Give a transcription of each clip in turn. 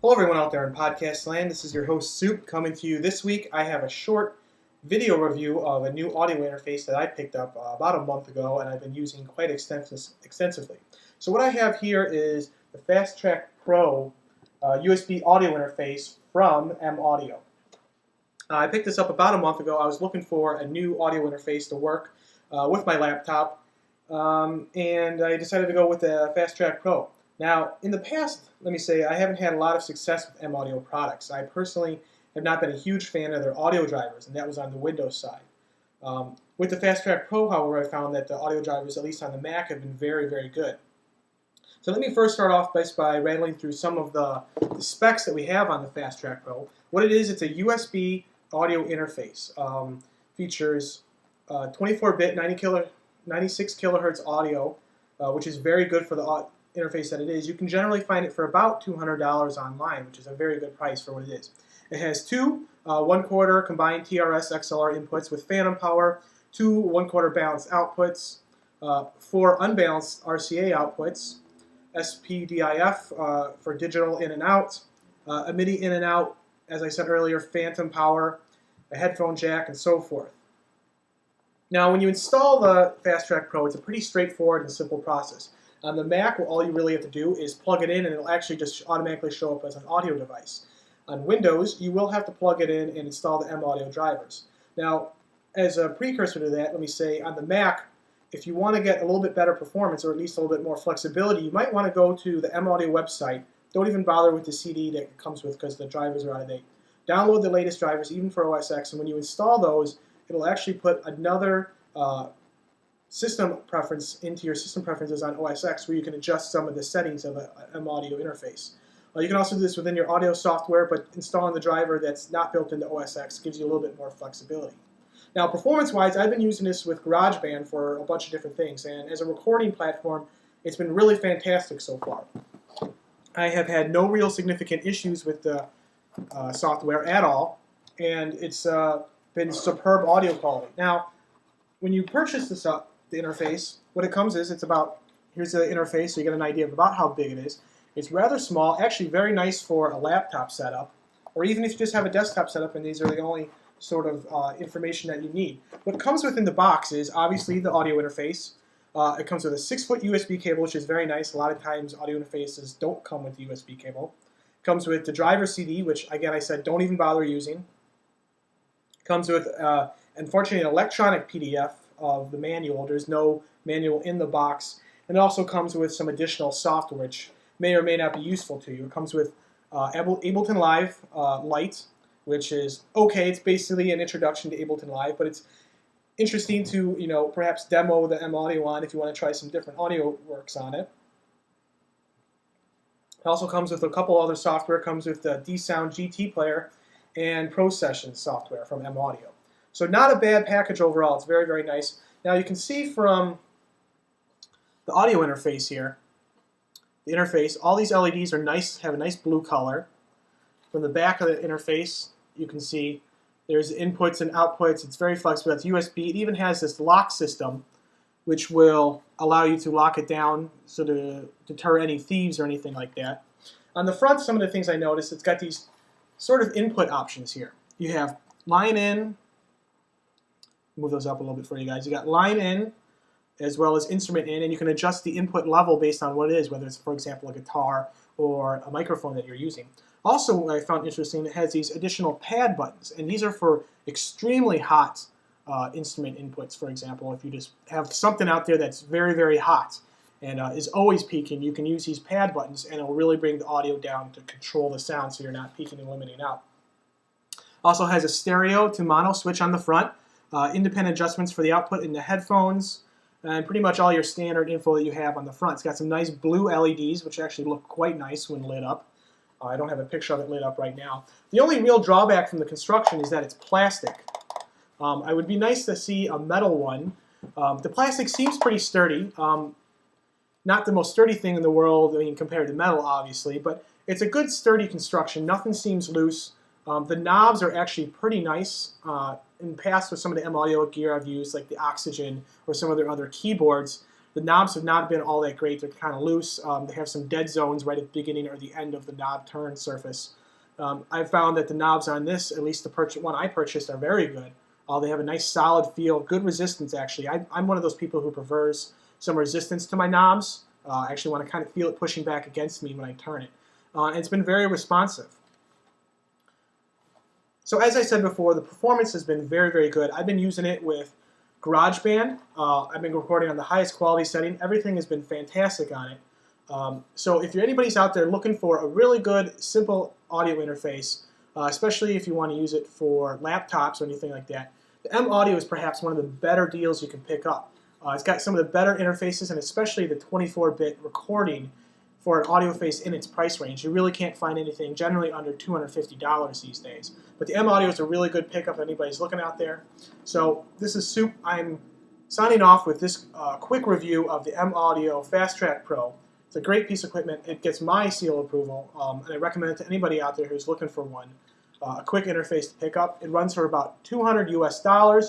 Hello everyone out there in podcast land, this is your host Soup coming to you this week. I have a short video review of a new audio interface that I picked up about a month ago and I've been using quite extensively. So what I have here is the Fasttrack Pro USB audio interface from M-audio. I picked this up about a month ago. I was looking for a new audio interface to work with my laptop and I decided to go with the Fasttrack Pro. Now, in the past, let me say, I haven't had a lot of success with M-audio products. I personally have not been a huge fan of their audio drivers, and that was on the Windows side. With the Fasttrack Pro, however, I found that the audio drivers, at least on the Mac, have been very, very good. So let me first start off by rattling through some of the specs that we have on the Fasttrack Pro. What it is, it's a USB audio interface. Features 24-bit 96 kilohertz audio, which is very good for the interface that it is. You can generally find it for about $200 online, which is a very good price for what it is. It has two 1/4 combined TRS XLR inputs with phantom power, two 1/4 balanced outputs, four unbalanced RCA outputs, SPDIF for digital in and out, a MIDI in and out, as I said earlier, phantom power, a headphone jack, and so forth. Now, when you install the Fasttrack Pro, it's a pretty straightforward and simple process. On the Mac, all you really have to do is plug it in and it'll actually just automatically show up as an audio device. On Windows, you will have to plug it in and install the M-audio drivers. Now, as a precursor to that, let me say on the Mac, if you want to get a little bit better performance or at least a little bit more flexibility, you might want to go to the M-audio website. Don't even bother with the CD that it comes with because the drivers are out of date. Download the latest drivers, even for OS X, and when you install those, it'll actually put another system preference into your system preferences on OS X where you can adjust some of the settings of the M-audio interface. You can also do this within your audio software, but installing the driver that's not built into OS X gives you a little bit more flexibility. Now, performance-wise, I've been using this with GarageBand for a bunch of different things, and as a recording platform, it's been really fantastic so far. I have had no real significant issues with the software at all, and it's been superb audio quality. Now, when you purchase this the interface, what it comes is, here's the interface so you get an idea of about how big it is. It's rather small, actually very nice for a laptop setup, or even if you just have a desktop setup and these are the only sort of information that you need. What comes within the box is obviously the audio interface. It comes with a 6-foot USB cable, which is very nice. A lot of times audio interfaces don't come with the USB cable. It comes with the driver CD, which again I said don't even bother using. It comes with, unfortunately, an electronic PDF of the manual. There's no manual in the box. And it also comes with some additional software which may or may not be useful to you. It comes with Ableton Live Lite, which is okay. It's basically an introduction to Ableton Live, but it's interesting to perhaps demo the M-audio on if you want to try some different audio works on it. It also comes with a couple other software. It comes with the D-Sound GT player and Pro Sessions software from M-audio. So not a bad package overall. It's very, very nice. Now you can see from the audio interface here, the interface, all these LEDs are nice, have a nice blue color. From the back of the interface, you can see there's inputs and outputs. It's very flexible. It's USB. It even has this lock system, which will allow you to lock it down so to deter any thieves or anything like that. On the front, some of the things I noticed, it's got these sort of input options here. You have line in, move those up a little bit for you guys. You got line in as well as instrument in, and you can adjust the input level based on what it is, whether it's, for example, a guitar or a microphone that you're using. Also, what I found interesting, it has these additional pad buttons, and these are for extremely hot instrument inputs. For example, if you just have something out there that's very, very hot and is always peaking, you can use these pad buttons, and it will really bring the audio down to control the sound so you're not peaking and limiting out. Also has a stereo to mono switch on the front. Independent adjustments for the output in the headphones, and pretty much all your standard info that you have on the front. It's got some nice blue LEDs, which actually look quite nice when lit up. I don't have a picture of it lit up right now. The only real drawback from the construction is that it's plastic. I would be nice to see a metal one. The plastic seems pretty sturdy. Not the most sturdy thing in the world, compared to metal, obviously, but it's a good sturdy construction. Nothing seems loose. The knobs are actually pretty nice. In the past with some of the M-audio gear I've used, like the Oxygen or some of their other keyboards, The knobs have not been all that great. They're kind of loose. They have some dead zones right at the beginning or the end of the knob turn surface. I've found that the knobs on this, at least the one I purchased, are very good. They have a nice solid feel, good resistance actually. I'm one of those people who prefers some resistance to my knobs. I actually want to kind of feel it pushing back against me when I turn it. And it's been very responsive. So as I said before, the performance has been very, very good. I've been using it with GarageBand. I've been recording on the highest quality setting. Everything has been fantastic on it. So if anybody's out there looking for a really good, simple audio interface, especially if you want to use it for laptops or anything like that, the M-audio is perhaps one of the better deals you can pick up. It's got some of the better interfaces, and especially the 24-bit recording for an audio face in its price range. You really can't find anything generally under $250 these days. But the M-audio is a really good pickup if anybody's looking out there. So this is Soup. I'm signing off with this quick review of the M-audio Fasttrack Pro. It's a great piece of equipment. It gets my seal of approval, and I recommend it to anybody out there who's looking for one. A quick interface to pick up. It runs for about $200 US.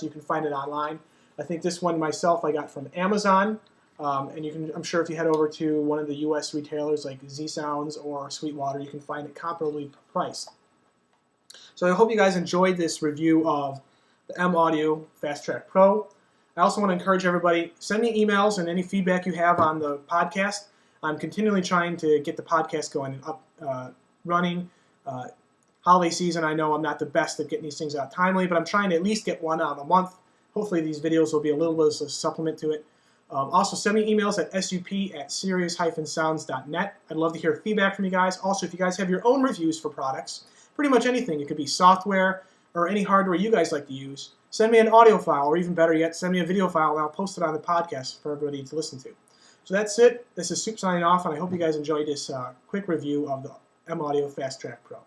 You can find it online. I think this one myself I got from Amazon, and you can. I'm sure if you head over to one of the US retailers like Z Sounds or Sweetwater, you can find it comparably priced. So I hope you guys enjoyed this review of the M-audio Fasttrack Pro. I also want to encourage everybody, send me emails and any feedback you have on the podcast. I'm continually trying to get the podcast going and up running. Holiday season, I know I'm not the best at getting these things out timely, but I'm trying to at least get one out a month. Hopefully these videos will be a little bit of a supplement to it. Also, send me emails at sup@serious-sounds.net. I'd love to hear feedback from you guys. Also, if you guys have your own reviews for products, pretty much anything, it could be software or any hardware you guys like to use, send me an audio file, or even better yet, send me a video file and I'll post it on the podcast for everybody to listen to. So that's it. This is Soup signing off, and I hope you guys enjoyed this quick review of the M-audio Fasttrack Pro.